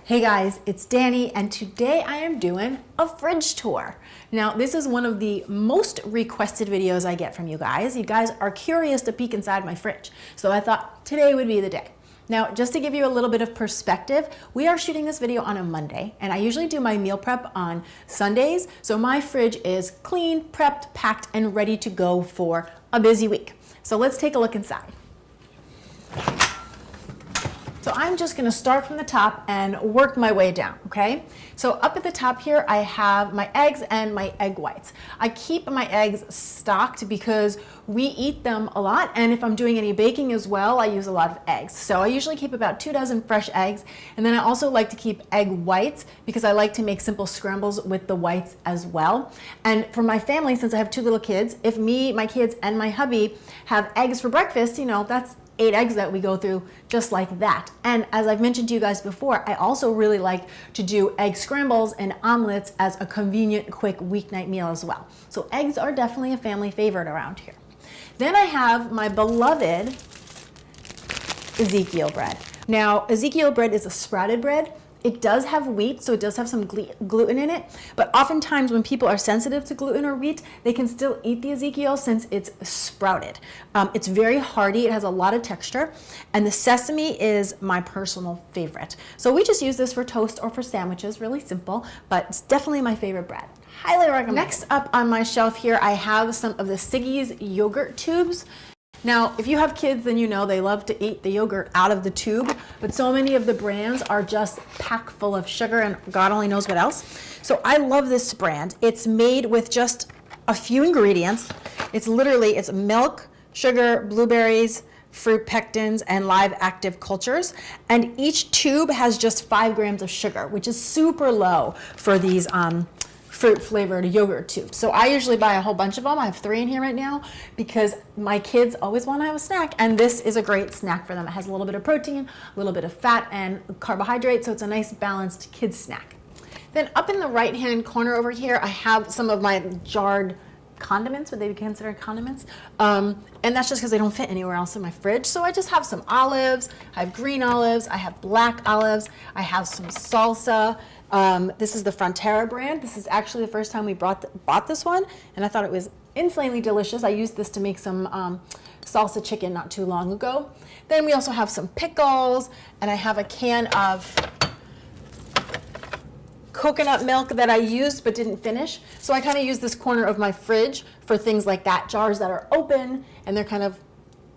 Hey guys, it's Danny, and today I am doing a fridge tour. Now, this is one of the most requested videos I get from you guys. You guys are curious to peek inside my fridge, so I thought today would be the day. Now, just to give you a little bit of perspective, we are shooting this video on a Monday, and I usually do my meal prep on Sundays, so my fridge is clean, prepped, packed, and ready to go for a busy week. So let's take a look inside. So I'm just gonna start from the top and work my way down, okay? So up at the top here, I have my eggs and my egg whites. I keep my eggs stocked because we eat them a lot, and if I'm doing any baking as well, I use a lot of eggs. So I usually keep about 2 dozen fresh eggs, and then I also like to keep egg whites because I like to make simple scrambles with the whites as well. And for my family, since I have 2 little kids, if me, my kids, and my hubby have eggs for breakfast, you know, that's 8 eggs that we go through just like that. And as I've mentioned to you guys before, I also really like to do egg scrambles and omelets as a convenient, quick weeknight meal as well. So eggs are definitely a family favorite around here. Then I have my beloved Ezekiel bread. Now, Ezekiel bread is a sprouted bread. It does have wheat, so it does have some gluten in it, but oftentimes when people are sensitive to gluten or wheat, they can still eat the Ezekiel since it's sprouted. It's very hearty, it has a lot of texture, and the sesame is my personal favorite. So we just use this for toast or for sandwiches, really simple, but it's definitely my favorite bread. Highly recommend. Next up on my shelf here, I have some of the Siggi's yogurt tubes. Now, if you have kids, then you know they love to eat the yogurt out of the tube, but so many of the brands are just packed full of sugar and God only knows what else. So I love this brand. It's made with just a few ingredients. It's milk, sugar, blueberries, fruit pectins, and live active cultures. And each tube has just 5 grams of sugar, which is super low for these fruit flavored yogurt tubes. So I usually buy a whole bunch of them. I have 3 in here right now because my kids always want to have a snack, and this is a great snack for them. It has a little bit of protein, a little bit of fat, and carbohydrate, so it's a nice balanced kids snack. Then up in the right hand corner over here, I have some of my jarred condiments. Would they be considered condiments? And that's just because they don't fit anywhere else in my fridge. So I just have some olives, I have green olives, I have black olives, I have some salsa. This is the Frontera brand. This is actually the first time we bought this one, and I thought it was insanely delicious. I used this to make some salsa chicken not too long ago. Then we also have some pickles, and I have a can of coconut milk that I used but didn't finish. So I kind of use this corner of my fridge for things like that, jars that are open, and they're kind of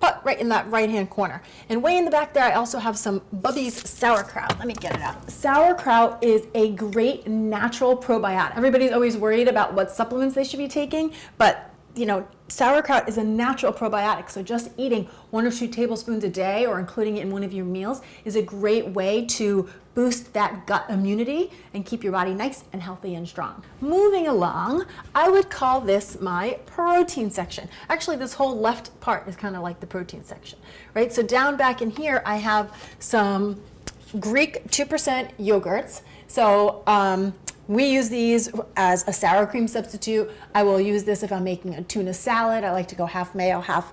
put right in that right-hand corner. And way in the back there, I also have some Bubby's sauerkraut. Let me get it out. Sauerkraut is a great natural probiotic. Everybody's always worried about what supplements they should be taking, but you know, sauerkraut is a natural probiotic, so just eating 1 or 2 tablespoons a day or including it in one of your meals is a great way to boost that gut immunity and keep your body nice and healthy and strong. Moving along, I would call this my protein section. Actually, this whole left part is kind of like the protein section, right? So down back in here, I have some Greek 2% yogurts. So we use these as a sour cream substitute. I will use this if I'm making a tuna salad. I like to go half mayo, half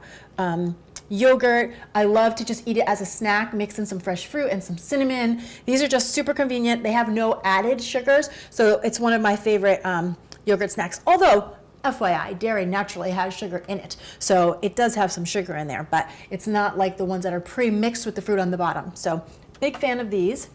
yogurt. I love to just eat it as a snack, mix in some fresh fruit and some cinnamon. These are just super convenient. They have no added sugars, so it's one of my favorite yogurt snacks. Although, FYI, dairy naturally has sugar in it, so it does have some sugar in there, but it's not like the ones that are pre-mixed with the fruit on the bottom. So, big fan of these.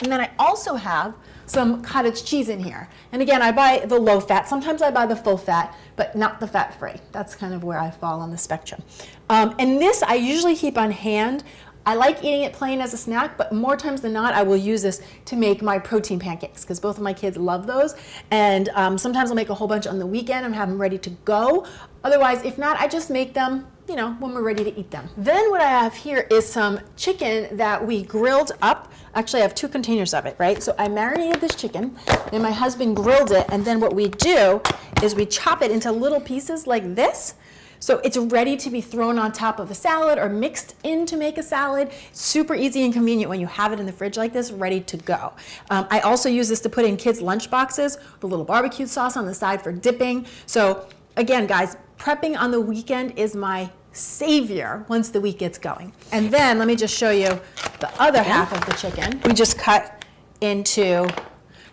And then I also have some cottage cheese in here. And again, I buy the low fat. Sometimes I buy the full fat, but not the fat free. That's kind of where I fall on the spectrum. And this I usually keep on hand. I like eating it plain as a snack, but more times than not, I will use this to make my protein pancakes because both of my kids love those. And sometimes I'll make a whole bunch on the weekend and have them ready to go. Otherwise, if not, I just make them, you know, when we're ready to eat them. Then what I have here is some chicken that we grilled up. Actually, I have 2 containers of it, right? So I marinated this chicken, and my husband grilled it, and then what we do is we chop it into little pieces like this. So it's ready to be thrown on top of a salad or mixed in to make a salad. Super easy and convenient when you have it in the fridge like this, ready to go. I also use this to put in kids' lunch boxes with a little barbecue sauce on the side for dipping. So again, guys, prepping on the weekend is my savior once the week gets going. And then let me just show you the other half of the chicken. We just cut into,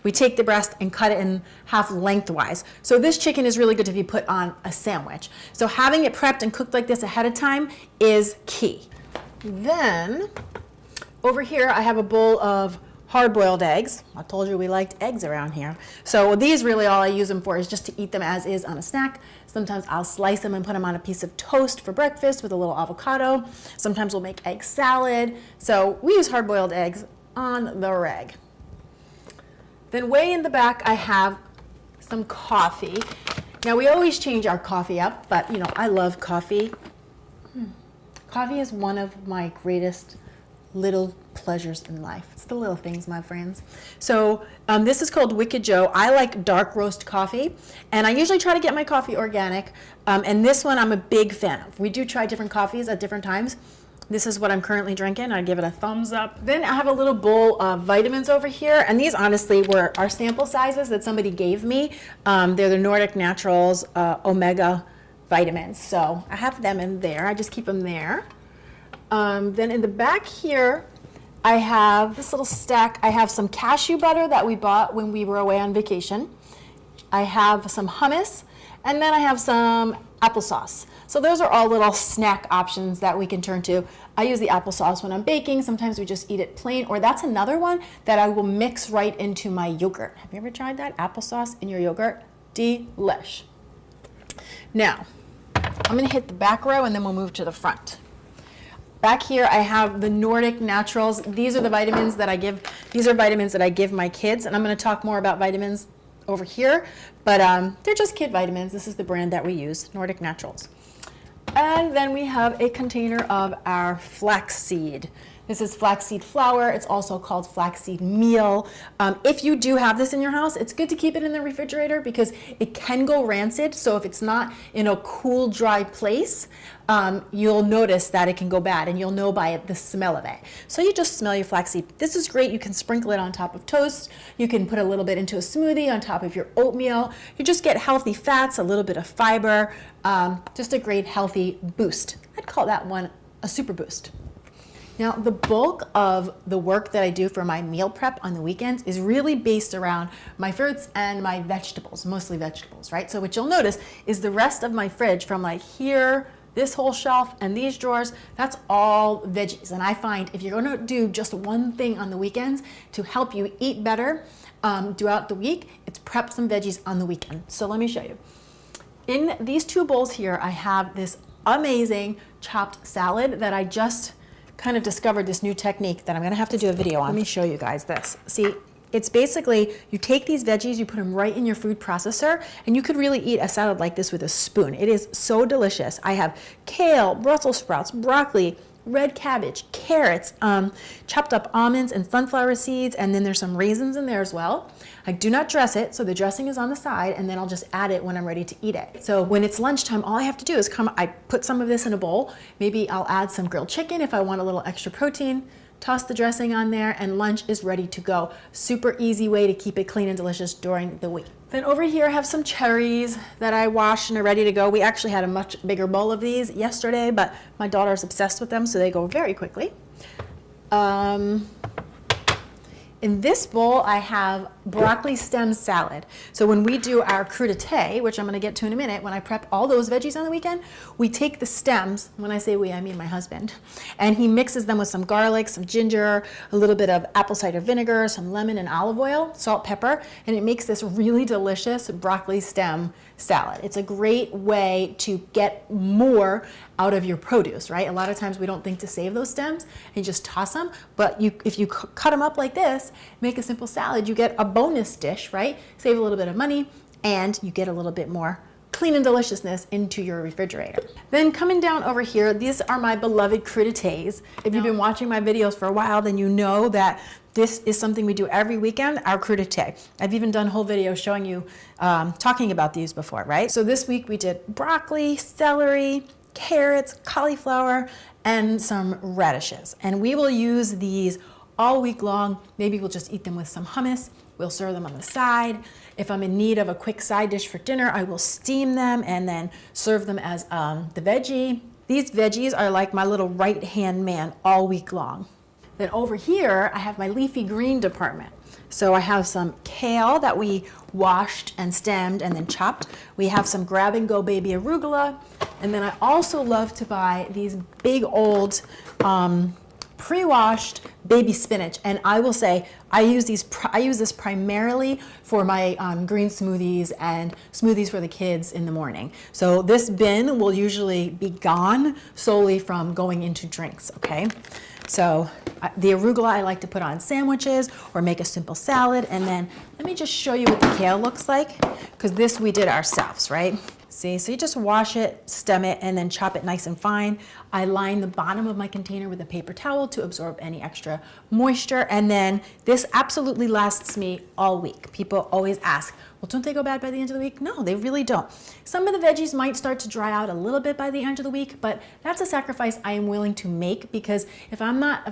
we take the breast and cut it in half lengthwise. So this chicken is really good to be put on a sandwich. So having it prepped and cooked like this ahead of time is key. Then over here I have a bowl of hard-boiled eggs. I told you we liked eggs around here. So these really all I use them for is just to eat them as is on a snack. Sometimes I'll slice them and put them on a piece of toast for breakfast with a little avocado. Sometimes we'll make egg salad. So we use hard-boiled eggs on the reg. Then way in the back I have some coffee. Now we always change our coffee up, but you know, I love coffee. Coffee is one of my greatest little pleasures in life. It's the little things, my friends. So this is called LwhsoO. I like dark roast coffee, and I usually try to get my coffee organic, and this one I'm a big fan of. We do try different coffees at different times. This is what I'm currently drinking. I give it a thumbs up. Then I have a little bowl of vitamins over here, and these honestly were our sample sizes that somebody gave me. They're the Nordic Naturals Omega vitamins, so I have them in there. I just keep them there. Then in the back here, I have this little stack. I have some cashew butter that we bought when we were away on vacation. I have some hummus, and then I have some applesauce. So those are all little snack options that we can turn to. I use the applesauce when I'm baking. Sometimes we just eat it plain, or that's another one that I will mix right into my yogurt. Have you ever tried that? Applesauce in your yogurt? Delish. Now, I'm gonna hit the back row and then we'll move to the front. Back here, I have the Nordic Naturals. These are the vitamins that I give. These are vitamins that I give my kids, and I'm going to talk more about vitamins over here, but they're just kid vitamins. This is the brand that we use, Nordic Naturals. And then we have a container of our flaxseed. This is flaxseed flour. It's also called flaxseed meal. If you do have this in your house, it's good to keep it in the refrigerator because it can go rancid. So if it's not in a cool, dry place, you'll notice that it can go bad, and you'll know by the smell of it. So you just smell your flaxseed. This is great. You can sprinkle it on top of toast. You can put a little bit into a smoothie on top of your oatmeal. You just get healthy fats, a little bit of fiber, just a great healthy boost. I'd call that one a super boost. Now, the bulk of the work that I do for my meal prep on the weekends is really based around my fruits and my vegetables, mostly vegetables, right? So what you'll notice is the rest of my fridge from like here, this whole shelf, and these drawers, that's all veggies. And I find if you're gonna do just one thing on the weekends to help you eat better throughout the week, it's prep some veggies on the weekend. So let me show you. In these two bowls here, I have this amazing chopped salad that I just kind of discovered this new technique that I'm gonna have to do a video on. Let me show you guys this. See, it's basically, you take these veggies, you put them right in your food processor, and you could really eat a salad like this with a spoon. It is so delicious. I have kale, Brussels sprouts, broccoli, red cabbage, carrots, chopped up almonds and sunflower seeds, and then there's some raisins in there as well. I do not dress it, so the dressing is on the side, and then I'll just add it when I'm ready to eat it. So when it's lunchtime, all I have to do is I put some of this in a bowl. Maybe I'll add some grilled chicken if I want a little extra protein, toss the dressing on there, and lunch is ready to go. Super easy way to keep it clean and delicious during the week. Then over here I have some cherries that I washed and are ready to go. We actually had a much bigger bowl of these yesterday, but my daughter's obsessed with them, so they go very quickly. In this bowl, I have broccoli stem salad. So when we do our crudité, which I'm gonna get to in a minute, when I prep all those veggies on the weekend, we take the stems, when I say we, I mean my husband, and he mixes them with some garlic, some ginger, a little bit of apple cider vinegar, some lemon and olive oil, salt, pepper, and it makes this really delicious broccoli stem salad. It's a great way to get more out of your produce, right? A lot of times we don't think to save those stems and just toss them, but if you cut them up like this, make a simple salad, you get a bonus dish, right? Save a little bit of money, and you get a little bit more clean and deliciousness into your refrigerator. Then coming down over here, these are my beloved crudités. If you've been watching my videos for a while, then you know that this is something we do every weekend, our crudité. I've even done whole videos showing you, talking about these before, right? So this week we did broccoli, celery, carrots, cauliflower, and some radishes. And we will use these all week long. Maybe we'll just eat them with some hummus. We'll serve them on the side. If I'm in need of a quick side dish for dinner, I will steam them and then serve them as the veggie. These veggies are like my little right-hand man all week long. Then over here, I have my leafy green department. So I have some kale that we washed and stemmed and then chopped. We have some grab and go baby arugula. And then I also love to buy these big old pre-washed baby spinach. And I will say, I use this primarily for my green smoothies and smoothies for the kids in the morning. So this bin will usually be gone solely from going into drinks, okay? So the arugula I like to put on sandwiches or make a simple salad. And then let me just show you what the kale looks like, because this we did ourselves, right? See, so you just wash it, stem it, and then chop it nice and fine. I line the bottom of my container with a paper towel to absorb any extra moisture. And then this absolutely lasts me all week. People always ask, well, don't they go bad by the end of the week? No, they really don't. Some of the veggies might start to dry out a little bit by the end of the week, but that's a sacrifice I am willing to make, because if I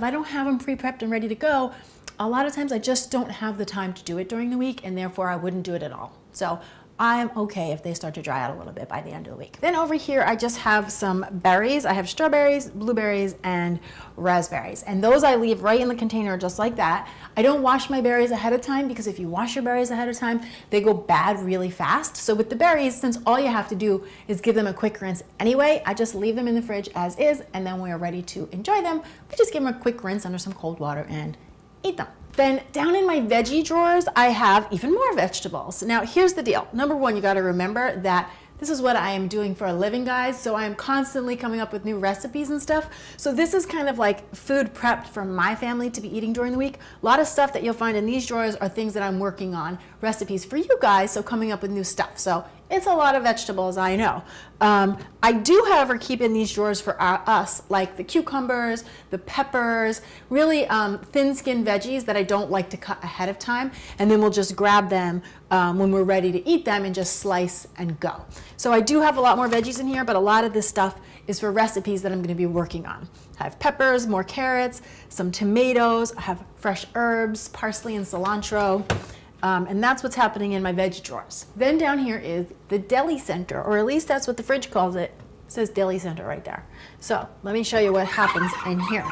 don't have them pre-prepped and ready to go, a lot of times I just don't have the time to do it during the week, and therefore I wouldn't do it at all. So I'm okay if they start to dry out a little bit by the end of the week. Then over here, I just have some berries. I have strawberries, blueberries, and raspberries. And those I leave right in the container just like that. I don't wash my berries ahead of time, because if you wash your berries ahead of time, they go bad really fast. So with the berries, since all you have to do is give them a quick rinse anyway, I just leave them in the fridge as is, and then when we're ready to enjoy them, we just give them a quick rinse under some cold water and eat them. Then down in my veggie drawers, I have even more vegetables. Now here's the deal. Number one, you gotta remember that this is what I am doing for a living, guys. So I am constantly coming up with new recipes and stuff. So this is kind of like food prepped for my family to be eating during the week. A lot of stuff that you'll find in these drawers are things that I'm working on, recipes for you guys, so coming up with new stuff. So it's a lot of vegetables, I know. I do, however, keep in these drawers for us, like the cucumbers, the peppers, really thin-skinned veggies that I don't like to cut ahead of time, and then we'll just grab them when we're ready to eat them and just slice and go. So I do have a lot more veggies in here, but a lot of this stuff is for recipes that I'm gonna be working on. I have peppers, more carrots, some tomatoes, I have fresh herbs, parsley and cilantro. And that's what's happening in my veggie drawers. Then down here is the deli center, or at least that's what the fridge calls it. It says deli center right there. So let me show you what happens in here.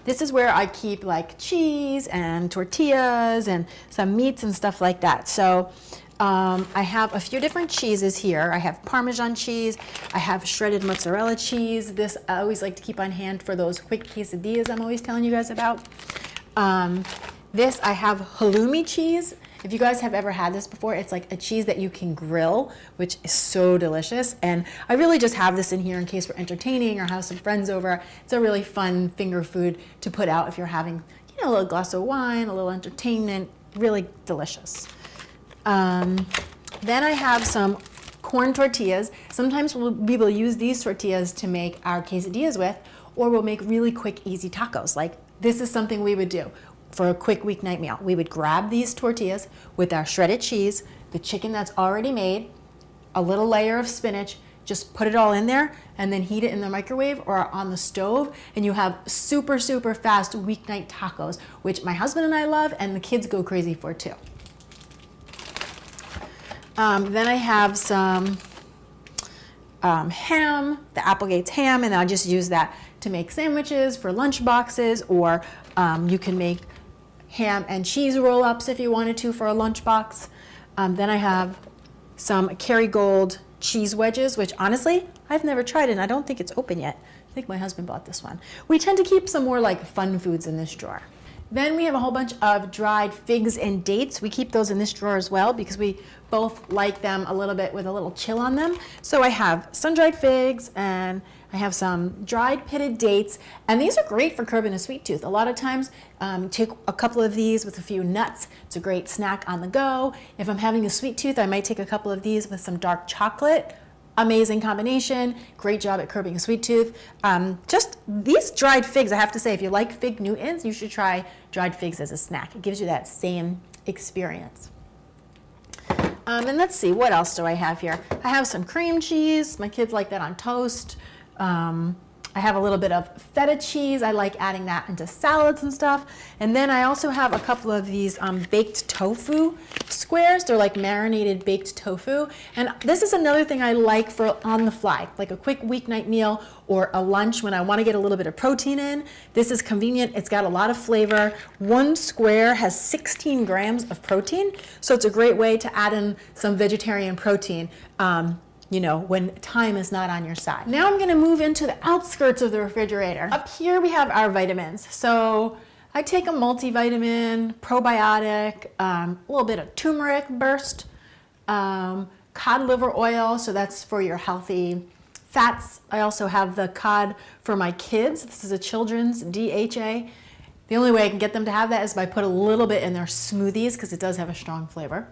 This is where I keep like cheese and tortillas and some meats and stuff like that. So I have a few different cheeses here. I have Parmesan cheese. I have shredded mozzarella cheese. This I always like to keep on hand for those quick quesadillas I'm always telling you guys about. This, I have halloumi cheese. If you guys have ever had this before, it's like a cheese that you can grill, which is so delicious. And I really just have this in here in case we're entertaining or have some friends over. It's a really fun finger food to put out if you're having, a little glass of wine, a little entertainment, really delicious. Then I have some corn tortillas. Sometimes we will use these tortillas to make our quesadillas with, or we'll make really quick, easy tacos. Like this is something we would do. For a quick weeknight meal, we would grab these tortillas with our shredded cheese, the chicken that's already made, a little layer of spinach, just put it all in there and then heat it in the microwave or on the stove, and you have super, super fast weeknight tacos, which my husband and I love and the kids go crazy for too. Then I have some ham, the Applegate's ham, and I'll just use that to make sandwiches for lunch boxes, or you can make ham and cheese roll-ups if you wanted to for a lunchbox. Then I have some Kerrygold cheese wedges, which honestly, I've never tried and I don't think it's open yet. I think my husband bought this one. We tend to keep some more like fun foods in this drawer. Then we have a whole bunch of dried figs and dates. We keep those in this drawer as well because we both like them a little bit with a little chill on them. So I have sun-dried figs and I have some dried pitted dates, and these are great for curbing a sweet tooth. A lot of times, take a couple of these with a few nuts. It's a great snack on the go. If I'm having a sweet tooth, I might take a couple of these with some dark chocolate. Amazing combination, great job at curbing a sweet tooth. Just these dried figs, I have to say, if you like fig Newtons, you should try dried figs as a snack. It gives you that same experience. And let's see, what else do I have here? I have some cream cheese. My kids like that on toast. I have a little bit of feta cheese. I like adding that into salads and stuff. And then I also have a couple of these baked tofu squares. They're like marinated baked tofu. And this is another thing I like for on the fly, like a quick weeknight meal or a lunch when I want to get a little bit of protein in. This is convenient. It's got a lot of flavor. One square has 16 grams of protein. So it's a great way to add in some vegetarian protein. You know, when time is not on your side. Now I'm gonna move into the outskirts of the refrigerator. Up here we have our vitamins. So I take a multivitamin, probiotic, a little bit of turmeric burst, cod liver oil, so that's for your healthy fats. I also have the cod for my kids. This is a children's DHA. The only way I can get them to have that is by put a little bit in their smoothies because it does have a strong flavor.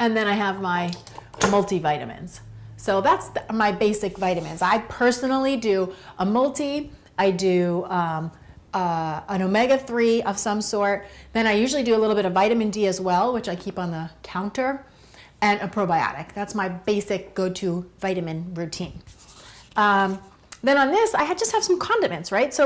And then I have my multivitamins. So that's my basic vitamins. I personally do a multi, I do an omega-3 of some sort. Then I usually do a little bit of vitamin D as well, which I keep on the counter, and a probiotic. That's my basic go-to vitamin routine. Then on this, I just have some condiments, right? So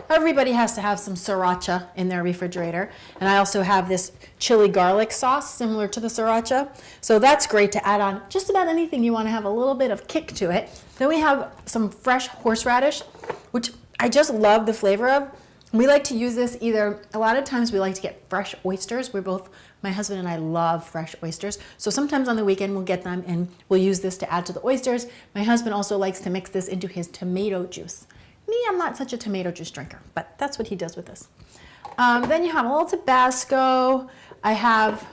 everybody has to have some sriracha in their refrigerator. And I also have this chili garlic sauce similar to the sriracha. So that's great to add on just about anything you want to have a little bit of kick to it. Then we have some fresh horseradish, which I just love the flavor of. We like to use this either, a lot of times we like to get fresh oysters. My husband and I love fresh oysters. So sometimes on the weekend we'll get them and we'll use this to add to the oysters. My husband also likes to mix this into his tomato juice. Me, I'm not such a tomato juice drinker, but that's what he does with this. Then you have a little Tabasco. I have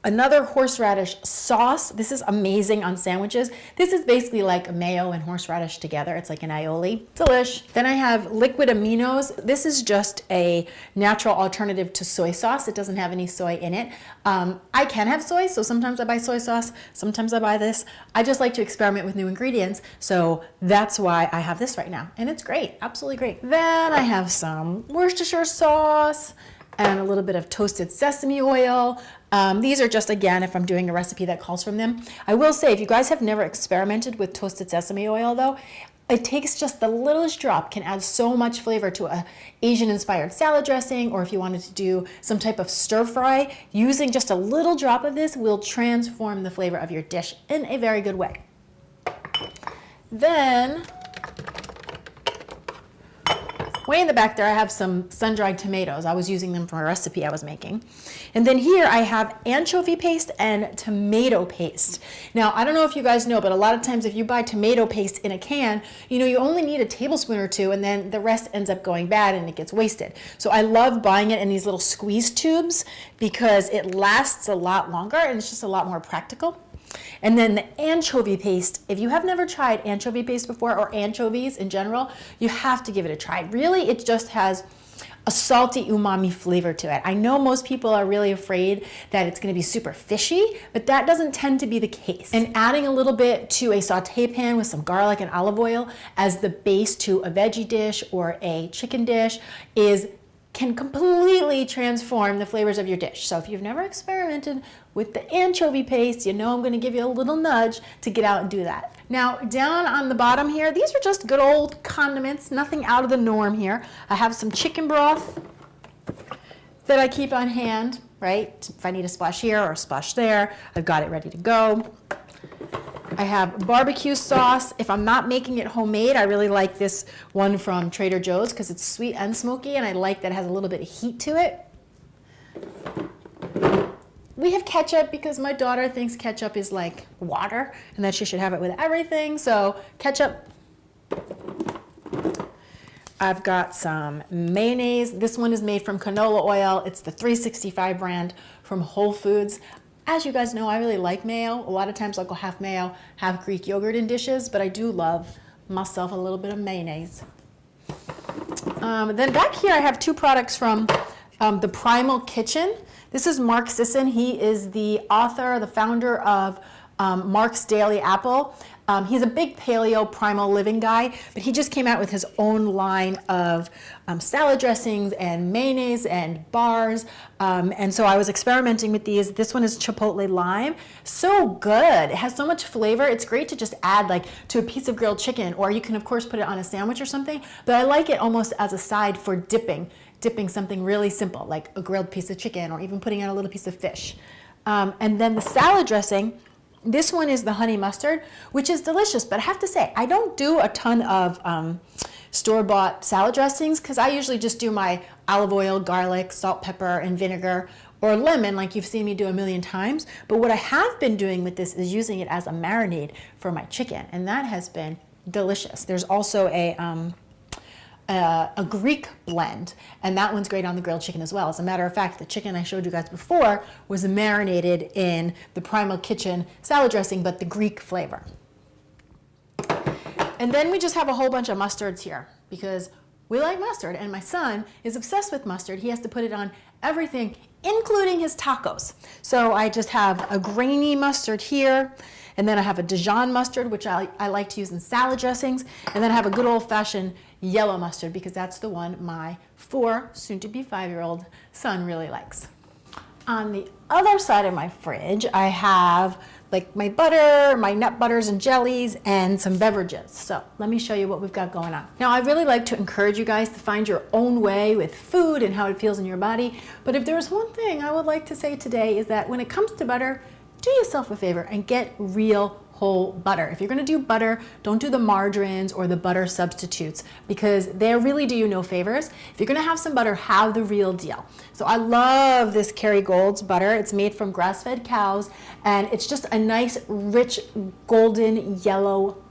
another horseradish sauce. This is amazing on sandwiches. This is basically like mayo and horseradish together. It's like an aioli. Delish. Then I have liquid aminos. This is just a natural alternative to soy sauce. It doesn't have any soy in it. I can have soy, so sometimes I buy soy sauce, sometimes I buy this. I just like to experiment with new ingredients, so that's why I have this right now. And it's great, absolutely great. Then I have some Worcestershire sauce and a little bit of toasted sesame oil. These are just, again, if I'm doing a recipe that calls from them. I will say, if you guys have never experimented with toasted sesame oil though, it takes just the littlest drop, can add so much flavor to a Asian-inspired salad dressing, or if you wanted to do some type of stir fry, using just a little drop of this will transform the flavor of your dish in a very good way. Then, way in the back there, I have some sun-dried tomatoes. I was using them for a recipe I was making. And then here I have anchovy paste and tomato paste. Now, I don't know if you guys know, but a lot of times if you buy tomato paste in a can, you only need a tablespoon or two, and then the rest ends up going bad and it gets wasted. So I love buying it in these little squeeze tubes because it lasts a lot longer and it's just a lot more practical. And then the anchovy paste, if you have never tried anchovy paste before, or anchovies in general, you have to give it a try. Really, it just has a salty umami flavor to it. I know most people are really afraid that it's going to be super fishy, but that doesn't tend to be the case. And adding a little bit to a saute pan with some garlic and olive oil as the base to a veggie dish or a chicken dish can completely transform the flavors of your dish. So if you've never experimented with the anchovy paste, I'm going to give you a little nudge to get out and do that. Now, down on the bottom here, these are just good old condiments, nothing out of the norm here. I have some chicken broth that I keep on hand, right? If I need a splash here or a splash there, I've got it ready to go. I have barbecue sauce. If I'm not making it homemade, I really like this one from Trader Joe's because it's sweet and smoky, and I like that it has a little bit of heat to it. We have ketchup because my daughter thinks ketchup is like water and that she should have it with everything. So ketchup. I've got some mayonnaise. This one is made from canola oil. It's the 365 brand from Whole Foods. As you guys know, I really like mayo. A lot of times I'll go half mayo, half Greek yogurt in dishes, but I do love myself a little bit of mayonnaise. Then back here I have two products from the Primal Kitchen. This is Mark Sisson. He is the author, the founder of Mark's Daily Apple. He's a big paleo primal living guy, but he just came out with his own line of salad dressings and mayonnaise and bars. And so I was experimenting with these. This one is chipotle lime. So good. It has so much flavor. It's great to just add like to a piece of grilled chicken, or you can of course put it on a sandwich or something, but I like it almost as a side for dipping something really simple, like a grilled piece of chicken, or even putting on a little piece of fish. And then the salad dressing, this one is the honey mustard, which is delicious, but I have to say, I don't do a ton of store-bought salad dressings, because I usually just do my olive oil, garlic, salt, pepper, and vinegar, or lemon, like you've seen me do a million times. But what I have been doing with this is using it as a marinade for my chicken, and that has been delicious. There's also a Greek blend, and that one's great on the grilled chicken as well. As a matter of fact, the chicken I showed you guys before was marinated in the Primal Kitchen salad dressing, but the Greek flavor. And then we just have a whole bunch of mustards here because we like mustard, and my son is obsessed with mustard. He has to put it on everything, including his tacos. So I just have a grainy mustard here, and then I have a Dijon mustard, which I like to use in salad dressings, and then I have a good old-fashioned yellow mustard because that's the one my 4, soon-to-be 5-year-old son really likes. On the other side of my fridge, I have like my butter, my nut butters and jellies, and some beverages. So let me show you what we've got going on. Now, I really like to encourage you guys to find your own way with food and how it feels in your body. But if there's one thing I would like to say today is that when it comes to butter, do yourself a favor and get real whole butter. If you're gonna do butter, don't do the margarines or the butter substitutes because they really do you no favors. If you're gonna have some butter, have the real deal. So I love this Kerrygold's butter. It's made from grass-fed cows, and it's just a nice, rich, golden, yellow,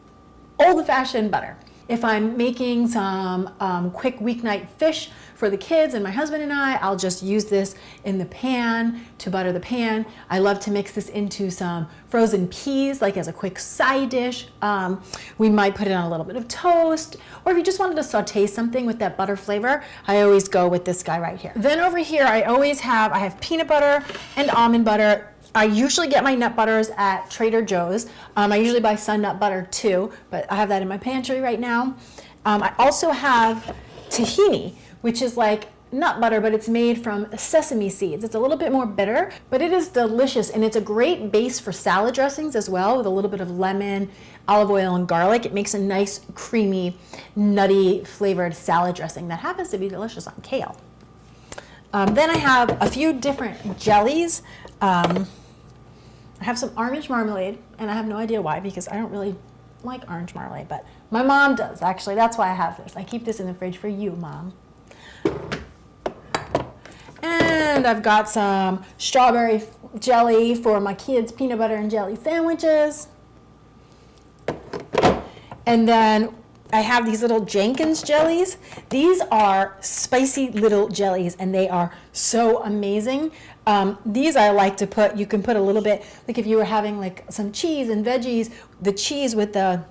old-fashioned butter. If I'm making some quick weeknight fish for the kids and my husband and I'll just use this in the pan to butter the pan. I love to mix this into some frozen peas, like as a quick side dish. We might put it on a little bit of toast, or if you just wanted to saute something with that butter flavor, I always go with this guy right here. Then over here, I have peanut butter and almond butter. I usually get my nut butters at Trader Joe's. I usually buy Sun Nut butter too, but I have that in my pantry right now. I also have tahini, which is like nut butter, but it's made from sesame seeds. It's a little bit more bitter, but it is delicious, and it's a great base for salad dressings as well, with a little bit of lemon, olive oil, and garlic. It makes a nice, creamy, nutty flavored salad dressing that happens to be delicious on kale. Then I have a few different jellies. I have some orange marmalade, and I have no idea why because I don't really like orange marmalade, but my mom does, actually. That's why I have this. I keep this in the fridge for you, Mom. And I've got some strawberry jelly for my kids' peanut butter and jelly sandwiches. And then I have these little Jenkins jellies. These are spicy little jellies, and they are so amazing. These I like to put, you can put a little bit, like if you were having like some cheese and veggies, the cheese with the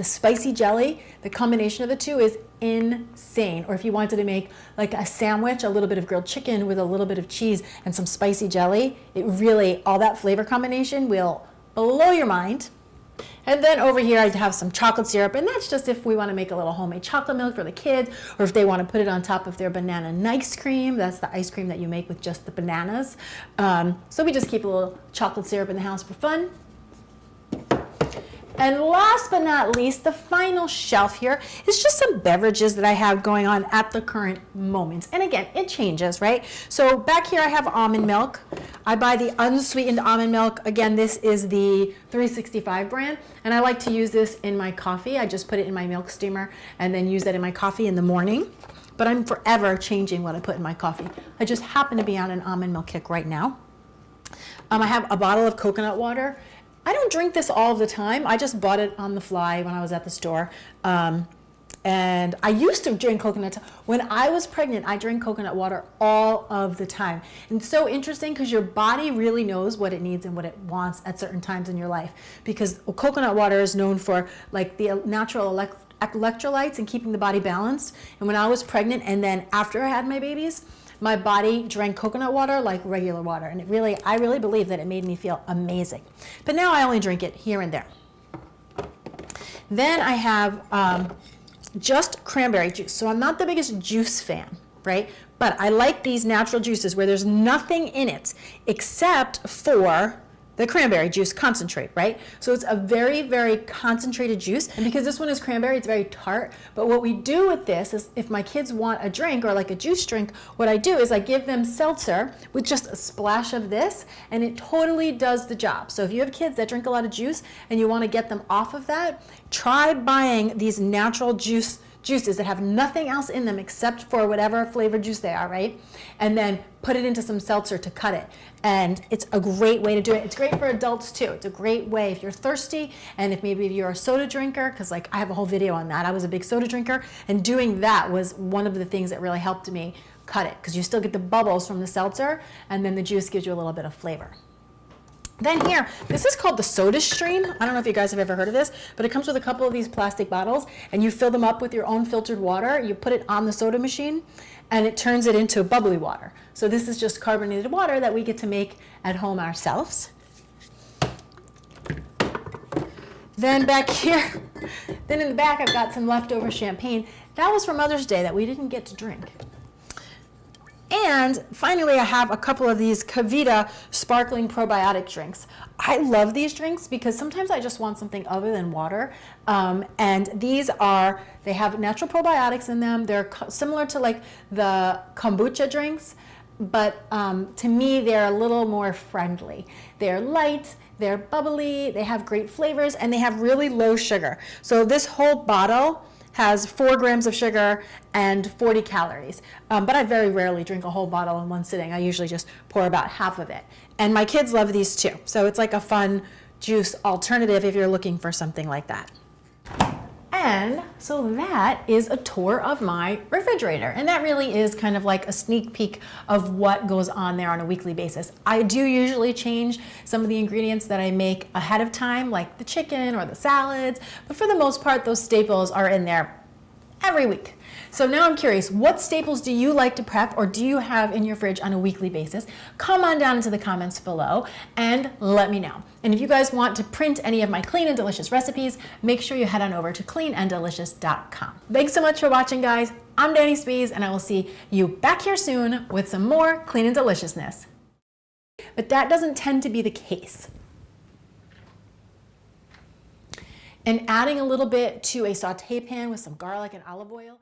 spicy jelly, the combination of the two is insane. Or if you wanted to make like a sandwich, a little bit of grilled chicken with a little bit of cheese and some spicy jelly, it really, all that flavor combination will blow your mind. And then over here I have some chocolate syrup, and that's just if we want to make a little homemade chocolate milk for the kids, or if they want to put it on top of their banana nice cream. That's the ice cream that you make with just the bananas. So we just keep a little chocolate syrup in the house for fun. And last but not least, the final shelf here is just some beverages that I have going on at the current moment. And again, it changes, right? So back here I have almond milk. I buy the unsweetened almond milk. Again, this is the 365 brand, and I like to use this in my coffee. I just put it in my milk steamer and then use that in my coffee in the morning. But I'm forever changing what I put in my coffee. I just happen to be on an almond milk kick right now. I have a bottle of coconut water. I don't drink this all the time. I just bought it on the fly when I was at the store. And I used to drink coconut. When I was pregnant, I drank coconut water all of the time. And it's so interesting because your body really knows what it needs and what it wants at certain times in your life. Because coconut water is known for like the natural electrolytes and keeping the body balanced. And when I was pregnant and then after I had my babies, my body drank coconut water like regular water, and I really believe that it made me feel amazing. But now I only drink it here and there. Then I have just cranberry juice. So I'm not the biggest juice fan, right? But I like these natural juices where there's nothing in it except for the cranberry juice concentrate, right? So it's a very, very concentrated juice. And because this one is cranberry, it's very tart. But what we do with this is if my kids want a drink or like a juice drink, what I do is I give them seltzer with just a splash of this, and it totally does the job. So if you have kids that drink a lot of juice and you want to get them off of that, try buying these natural juices that have nothing else in them except for whatever flavor juice they are, right? And then put it into some seltzer to cut it. And it's a great way to do it. It's great for adults too. It's a great way if you're thirsty and if maybe you're a soda drinker, because like I have a whole video on that. I was a big soda drinker, and doing that was one of the things that really helped me cut it, because you still get the bubbles from the seltzer and then the juice gives you a little bit of flavor. Then here, this is called the Soda Stream. I don't know if you guys have ever heard of this, but it comes with a couple of these plastic bottles, and you fill them up with your own filtered water. You put it on the soda machine, and it turns it into bubbly water. So this is just carbonated water that we get to make at home ourselves. Then back here, then in the back, I've got some leftover champagne. That was for Mother's Day that we didn't get to drink. And finally, I have a couple of these KeVita sparkling probiotic drinks. I love these drinks because sometimes I just want something other than water. And these are, they have natural probiotics in them. They're similar to like the kombucha drinks, but to me, they're a little more friendly. They're light, they're bubbly, they have great flavors, and they have really low sugar. So this whole bottle has 4 grams of sugar and 40 calories. But I very rarely drink a whole bottle in one sitting. I usually just pour about half of it. And my kids love these too. So it's like a fun juice alternative if you're looking for something like that. And so that is a tour of my refrigerator. And that really is kind of like a sneak peek of what goes on there on a weekly basis. I do usually change some of the ingredients that I make ahead of time, like the chicken or the salads. But for the most part, those staples are in there every week. So now I'm curious, what staples do you like to prep or do you have in your fridge on a weekly basis? Come on down into the comments below and let me know. And if you guys want to print any of my clean and delicious recipes, make sure you head on over to cleananddelicious.com. Thanks so much for watching, guys. I'm Danny Spies, and I will see you back here soon with some more clean and deliciousness. But that doesn't tend to be the case. And adding a little bit to a saute pan with some garlic and olive oil.